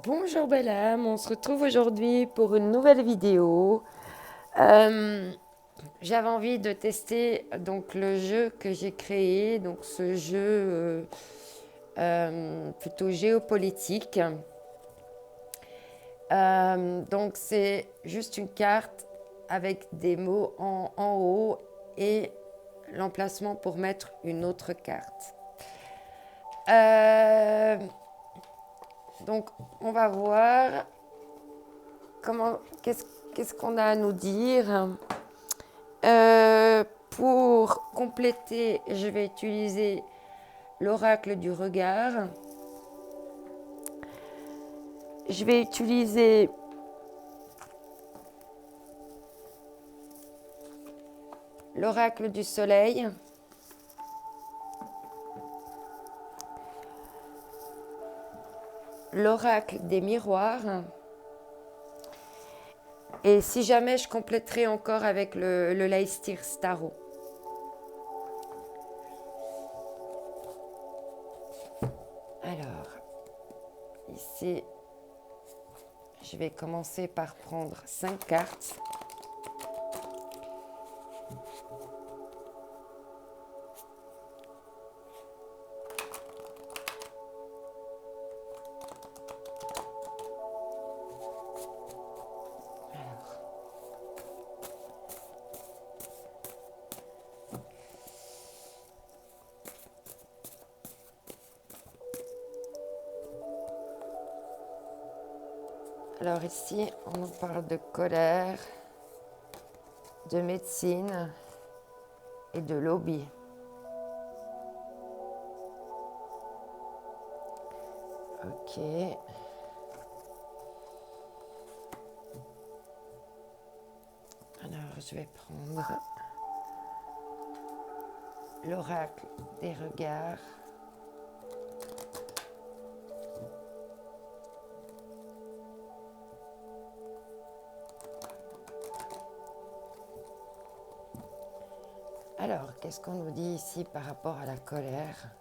Bonjour belle âme, on se retrouve aujourd'hui pour une nouvelle vidéo. Euh, J'avais envie de tester donc le jeu que j'ai créé, donc ce jeu plutôt géopolitique. Donc c'est juste une carte avec des mots en haut et l'emplacement pour mettre une autre carte. Euh, donc on va voir comment qu'est-ce qu'on a à nous dire. Pour compléter, je vais utiliser l'oracle du regard. Je vais utiliser l'oracle du soleil. L'oracle des miroirs. Et si jamais je compléterai encore avec le Leistir Starro. Alors, ici, je vais commencer par prendre 5 cartes. Alors ici, on nous parle de colère, de médecine et de lobby. Ok. Alors, je vais prendre l'oracle des regards. Alors, qu'est-ce qu'on nous dit ici par rapport à la colère?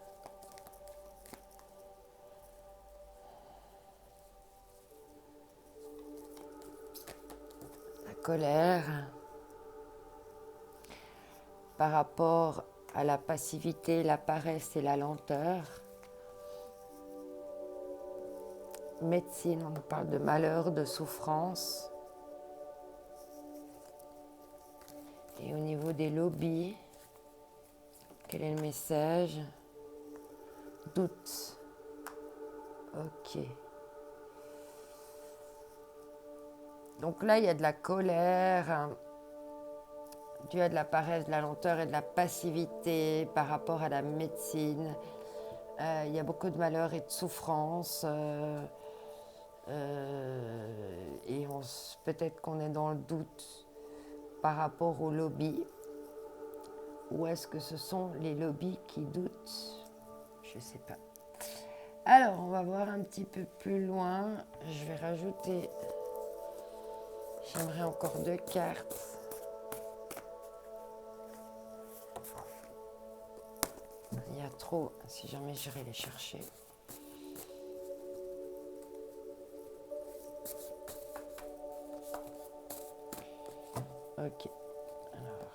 La colère par rapport à la passivité, la paresse et la lenteur. Médecine, on nous parle de malheur, de souffrance. Et au niveau des lobbies, quel est le message? Doute. Ok. Donc là, il y a de la colère, dû à de la paresse, de la lenteur et de la passivité par rapport à la médecine. Il y a beaucoup de malheur et de souffrance. Et peut-être qu'on est dans le doute par rapport au lobby. Ou est-ce que ce sont les lobbies qui doutent? Je ne sais pas. Alors, on va voir un petit peu plus loin. Je vais rajouter... J'aimerais encore 2 cartes. Il y a trop, si jamais j'irai les chercher. Ok. Alors.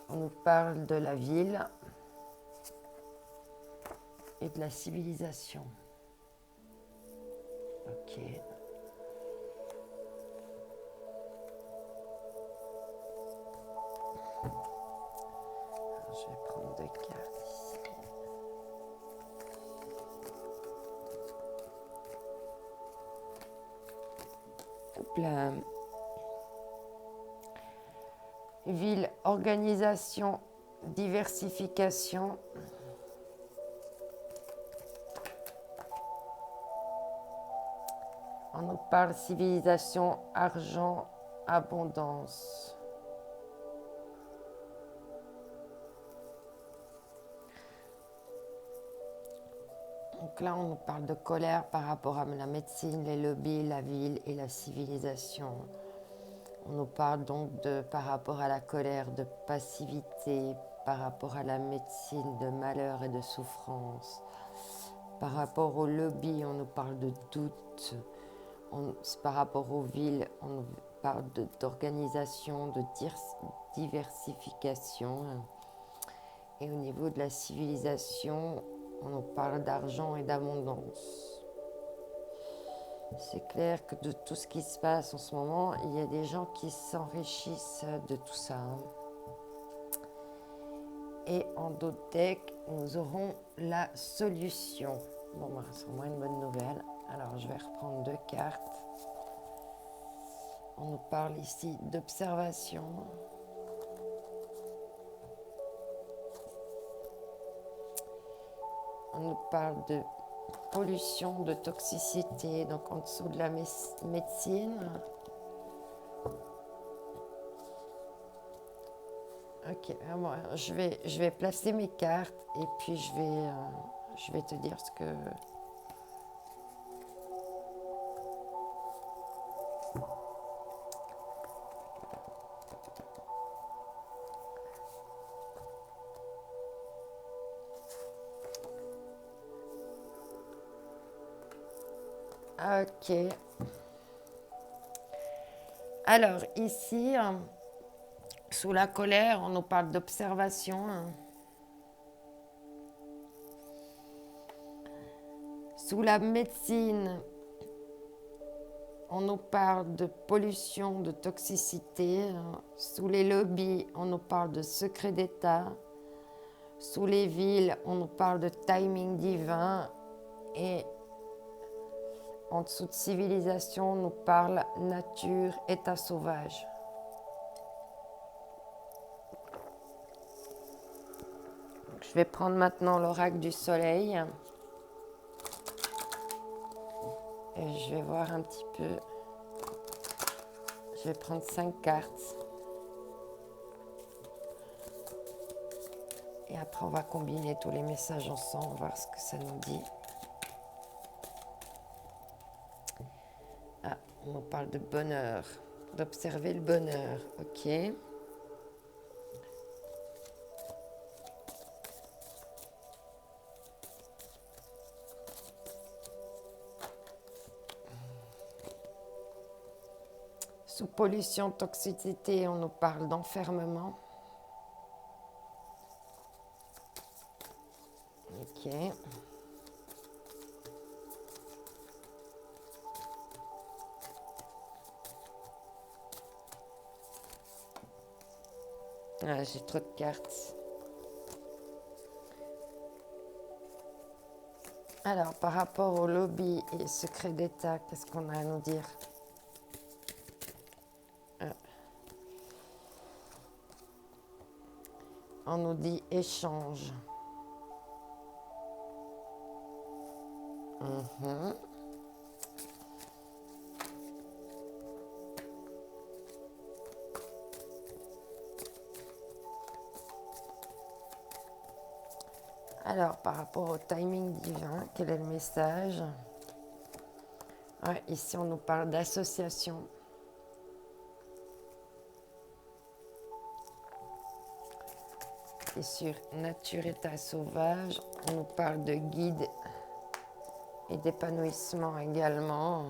On nous parle de la ville et de la civilisation. Ok. Alors, je vais prendre 2 cartes ici. Hop là. Ville, organisation, diversification. On nous parle civilisation, argent, abondance. Donc là, on nous parle de colère par rapport à la médecine, les lobbies, la ville et la civilisation. On nous parle donc de, par rapport à la colère, de passivité, par rapport à la médecine, de malheur et de souffrance. Par rapport au lobby, on nous parle de doute. Par rapport aux villes, on nous parle d'organisation, de diversification. Et au niveau de la civilisation, on nous parle d'argent et d'abondance. C'est clair que de tout ce qui se passe en ce moment, il y a des gens qui s'enrichissent de tout ça. Et en d'autres decks, nous aurons la solution. Bon, ben, c'est au moins une bonne nouvelle. Alors, je vais reprendre 2 cartes. On nous parle ici d'observation. On nous parle de pollution, de toxicité, donc en dessous de la médecine. Ok, bon, je vais placer mes cartes et puis je vais te dire ce que... Ok. Alors ici, sous la colère, on nous parle d'observation. Sous la médecine, on nous parle de pollution, de toxicité. Sous les lobbies, on nous parle de secret d'État. Sous les villes, on nous parle de timing divin. Et en dessous de civilisation, on nous parle nature, état sauvage. Donc, je vais prendre maintenant l'oracle du soleil. Et je vais voir un petit peu. Je vais prendre 5 cartes. Et après, on va combiner tous les messages ensemble, voir ce que ça nous dit. Ah, on nous parle de bonheur, d'observer le bonheur. Ok. Sous pollution, toxicité, on nous parle d'enfermement. Ok. Ah, j'ai trop de cartes. Alors, par rapport au lobby et secret d'État, qu'est-ce qu'on a à nous dire? On nous dit échange. Alors, par rapport au timing divin, quel est le message? Ouais, ici, on nous parle d'association. Et sur nature, état sauvage, on nous parle de guide et d'épanouissement également.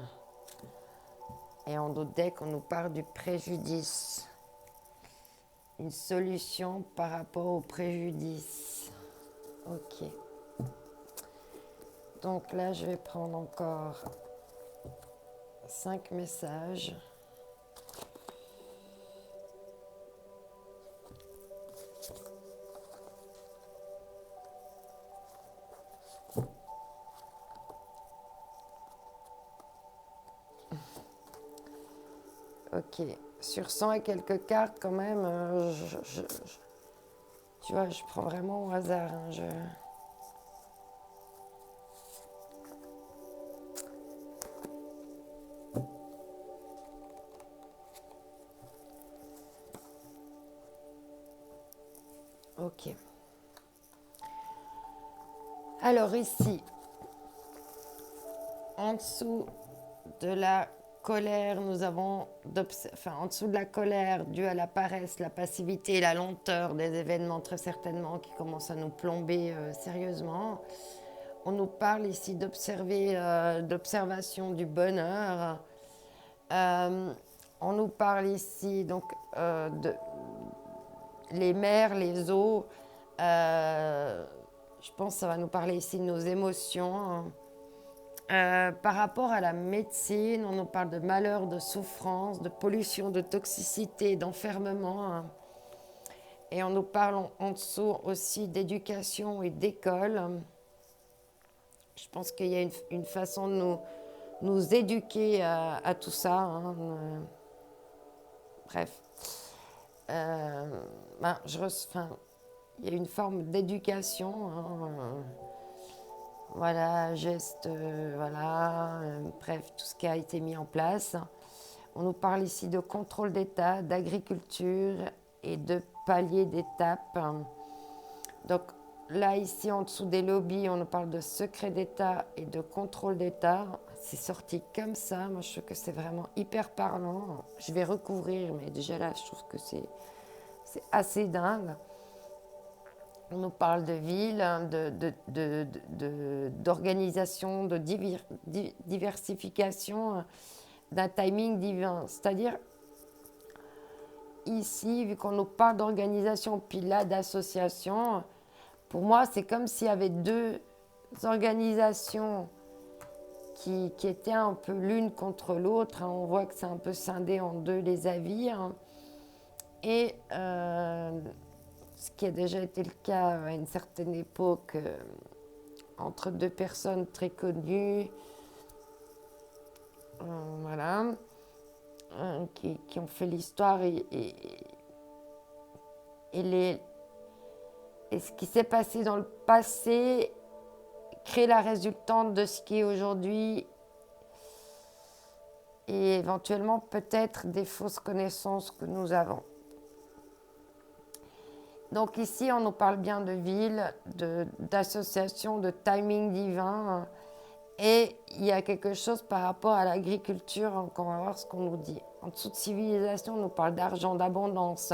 Et en d'autres decks, on nous parle du préjudice. Une solution par rapport au préjudice. Ok. Donc là, je vais prendre encore 5 messages. Ok. Sur 100 et quelques cartes, quand même, tu vois, je prends vraiment au hasard. Ok. Alors ici, en dessous de la colère, nous avons, en dessous de la colère, due à la paresse, la passivité et la lenteur des événements, très certainement, qui commencent à nous plomber sérieusement. On nous parle ici d'observation du bonheur. On nous parle ici donc de les mers, les eaux. Je pense que ça va nous parler ici de nos émotions. Par rapport à la médecine, on nous parle de malheur, de souffrance, de pollution, de toxicité, d'enfermement. Et on nous parle en dessous aussi d'éducation et d'école. Je pense qu'il y a une façon de nous éduquer à tout ça. Bref. Il y a une forme d'éducation. Voilà, gestes, bref, tout ce qui a été mis en place. On nous parle ici de contrôle d'État, d'agriculture et de paliers d'étapes. Donc là, ici, en dessous des lobbies, on nous parle de secret d'État et de contrôle d'État. C'est sorti comme ça. Moi, je trouve que c'est vraiment hyper parlant. Je vais recouvrir, mais déjà là, je trouve que c'est assez dingue. On nous parle de ville, d'organisation, de diversification, d'un timing divin. C'est-à-dire, ici, vu qu'on nous parle d'organisation, puis là d'association, pour moi, c'est comme s'il y avait deux organisations qui étaient un peu l'une contre l'autre. On voit que c'est un peu scindé en deux, les avis. Et ce qui a déjà été le cas à une certaine époque entre deux personnes très connues, qui ont fait l'histoire et ce qui s'est passé dans le passé crée la résultante de ce qui est aujourd'hui et éventuellement peut-être des fausses connaissances que nous avons. Donc ici, on nous parle bien de ville, d'association, de timing divin. Et il y a quelque chose par rapport à l'agriculture, on va voir ce qu'on nous dit. En dessous de civilisation, on nous parle d'argent, d'abondance,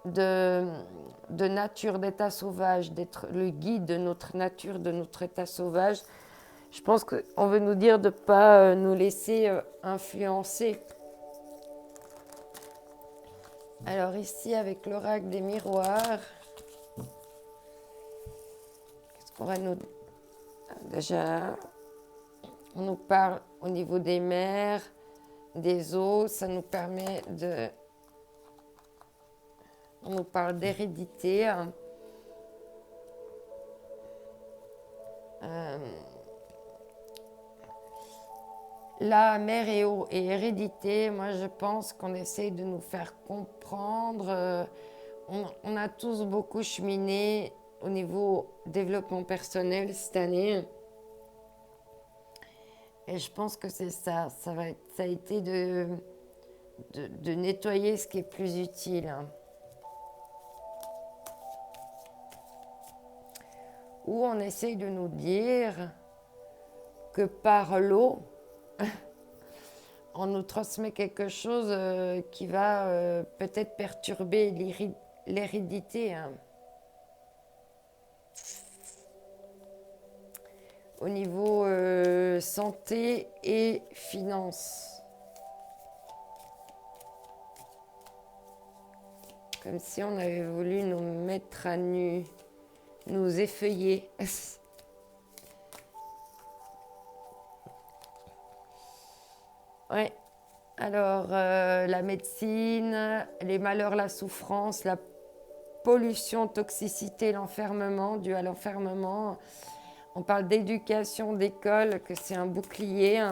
de nature, d'état sauvage, d'être le guide de notre nature, de notre état sauvage. Je pense qu'on veut nous dire de ne pas nous laisser influencer. Alors ici, avec l'oracle des miroirs, qu'est-ce qu'on va nous... Déjà, on nous parle au niveau des mers, des eaux, ça nous permet de... On nous parle d'hérédité. La mer et eau et hérédité, moi je pense qu'on essaye de nous faire comprendre. On a tous beaucoup cheminé au niveau développement personnel cette année. Et je pense que c'est ça. Ça a été de nettoyer ce qui est plus utile. Où on essaye de nous dire que par l'eau, on nous transmet quelque chose qui va peut-être perturber l'hérédité. Au niveau santé et finances. Comme si on avait voulu nous mettre à nu, nous effeuiller. Ouais. Alors, la médecine, les malheurs, la souffrance, la pollution, toxicité, l'enfermement, dû à l'enfermement. On parle d'éducation, d'école, que c'est un bouclier.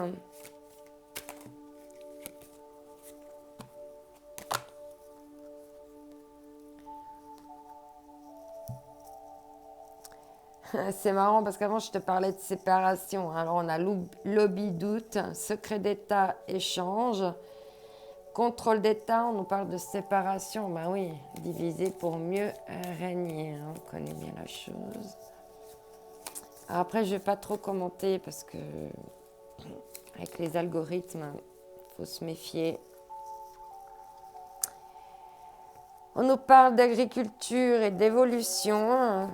C'est marrant parce qu'avant, je te parlais de séparation. Alors, on a lobby, doute, secret d'État, échange. Contrôle d'État, on nous parle de séparation. Ben oui, diviser pour mieux régner. On connaît bien la chose. Alors après, je ne vais pas trop commenter parce que avec les algorithmes, faut se méfier. On nous parle d'agriculture et d'évolution.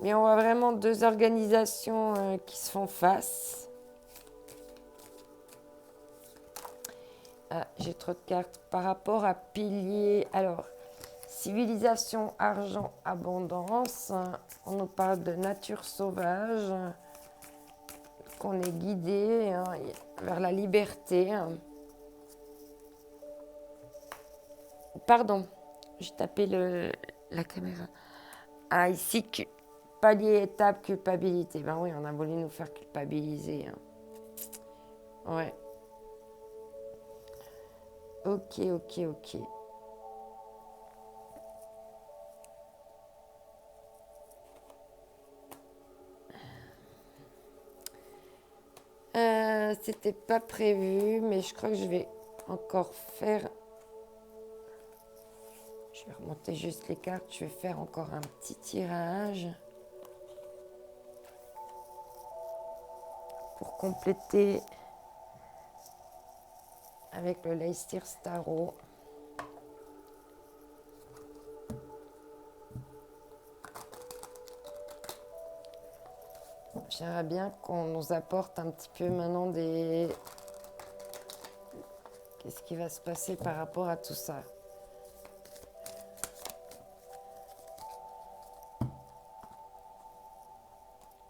Mais on voit vraiment deux organisations qui se font face. Ah, j'ai trop de cartes. Par rapport à pilier, alors, civilisation, argent, abondance. On nous parle de nature sauvage, qu'on est guidé vers la liberté. Pardon, j'ai tapé la caméra. Ah, ici, palier, étape, culpabilité. Ben oui, on a voulu nous faire culpabiliser. Ouais. Ok. C'était pas prévu, mais je crois que je vais encore faire... Je vais remonter juste les cartes. Je vais faire encore un petit tirage pour compléter avec le Leicester Tarot. J'aimerais bien qu'on nous apporte un petit peu maintenant des... Qu'est-ce qui va se passer par rapport à tout ça?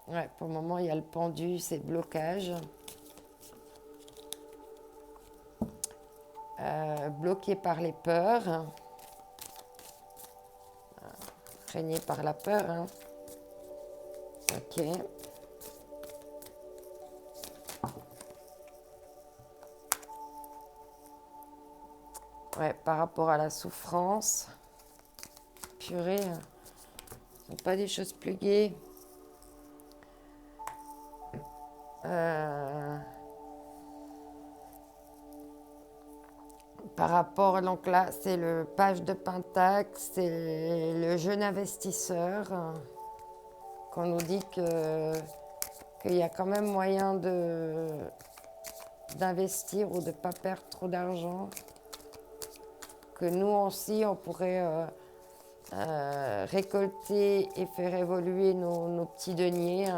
Ouais, pour le moment, il y a le pendu, c'est le blocage. Bloqué par les peurs. Régné par la peur. Ok. Ouais, par rapport à la souffrance. Purée, ce ne sont pas des choses plus gaies. Par rapport, donc là, c'est le page de Pentacle, c'est le jeune investisseur qu'on nous dit qu'il y a quand même moyen d'investir ou de ne pas perdre trop d'argent. Que nous aussi, on pourrait récolter et faire évoluer nos petits deniers.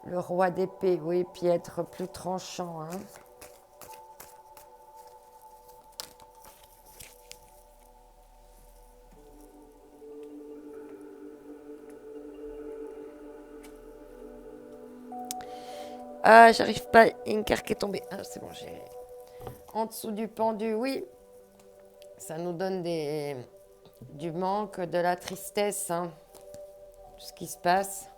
Le roi d'épée, oui, puis être plus tranchant. Ah, j'arrive pas, il y a une carte qui est tombée. Ah, c'est bon, j'ai... En dessous du pendu, oui. Ça nous donne du manque, de la tristesse, tout ce qui se passe.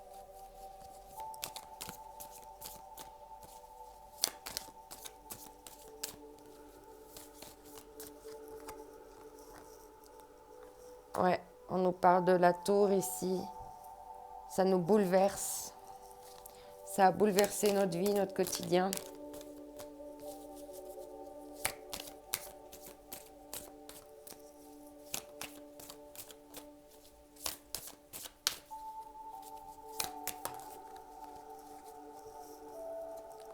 Ouais, on nous parle de la tour ici. Ça nous bouleverse. Ça a bouleversé notre vie, notre quotidien.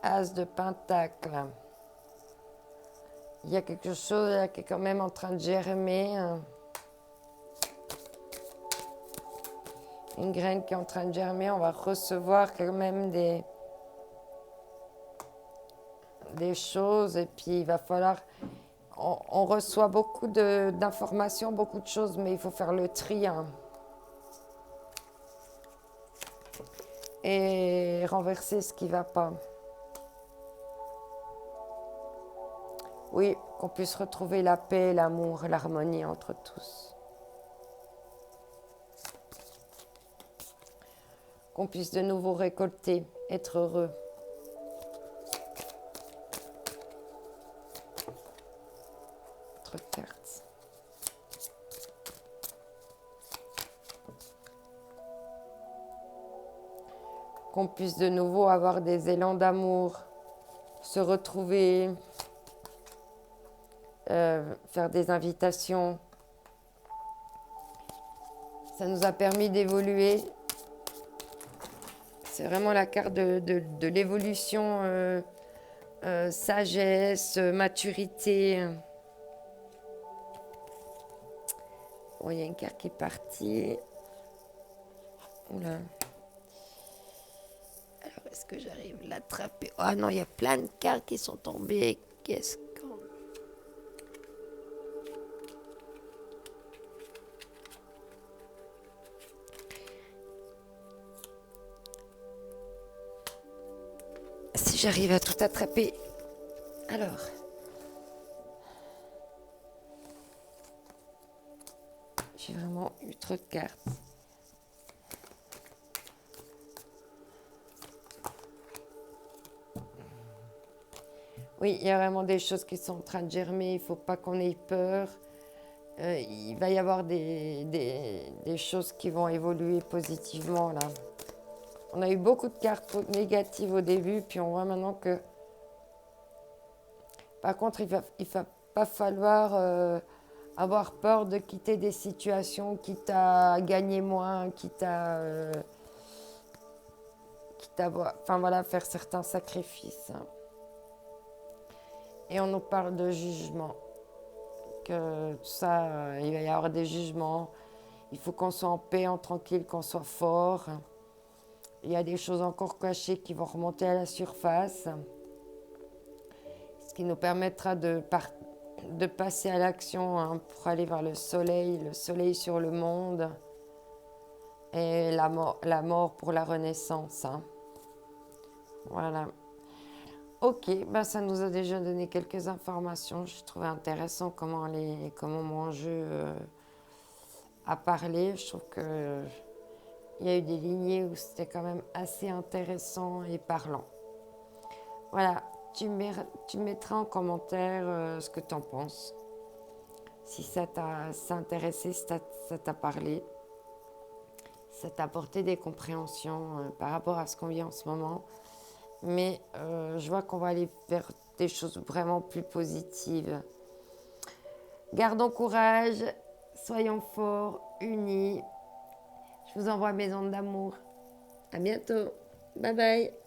As de Pentacle. Il y a quelque chose là qui est quand même en train de germer. Une graine qui est en train de germer. On va recevoir quand même des choses. Et puis il va falloir... On reçoit beaucoup d'informations, beaucoup de choses, mais il faut faire le tri. Et renverser ce qui ne va pas. Oui, qu'on puisse retrouver la paix, l'amour, l'harmonie entre tous. Qu'on puisse de nouveau récolter, être heureux. Autre carte. Qu'on puisse de nouveau avoir des élans d'amour, se retrouver, faire des invitations. Ça nous a permis d'évoluer. C'est vraiment la carte de l'évolution, sagesse, maturité. Oh, il y a une carte qui est partie. Oula. Alors, est-ce que j'arrive à l'attraper? Ah non, il y a plein de cartes qui sont tombées. Qu'est-ce qu'on... Si j'arrive à tout attraper. Alors. J'ai vraiment eu trop de cartes. Oui, il y a vraiment des choses qui sont en train de germer. Il ne faut pas qu'on ait peur. Il va y avoir des choses qui vont évoluer positivement là. On a eu beaucoup de cartes négatives au début, puis on voit maintenant que... Par contre, il va pas falloir avoir peur de quitter des situations, quitte à gagner moins, quitte à enfin voilà, faire certains sacrifices. Hein. Et on nous parle de jugement. Que tout ça, il va y avoir des jugements. Il faut qu'on soit en paix, en tranquille, qu'on soit fort. Il y a des choses encore cachées qui vont remonter à la surface. Ce qui nous permettra de passer à l'action hein, pour aller vers le soleil sur le monde. Et la mort pour la renaissance. Hein. Voilà. Ok, ben ça nous a déjà donné quelques informations. Je trouvais intéressant comment mon jeu a parlé. Je trouve que il y a eu des lignées où c'était quand même assez intéressant et parlant. Voilà, tu mettras en commentaire ce que tu en penses. Si ça t'a intéressé, si ça t'a parlé, si ça t'a apporté des compréhensions par rapport à ce qu'on vit en ce moment. Mais je vois qu'on va aller vers des choses vraiment plus positives. Gardons courage, soyons forts, unis. Je vous envoie mes ondes d'amour. À bientôt. Bye bye.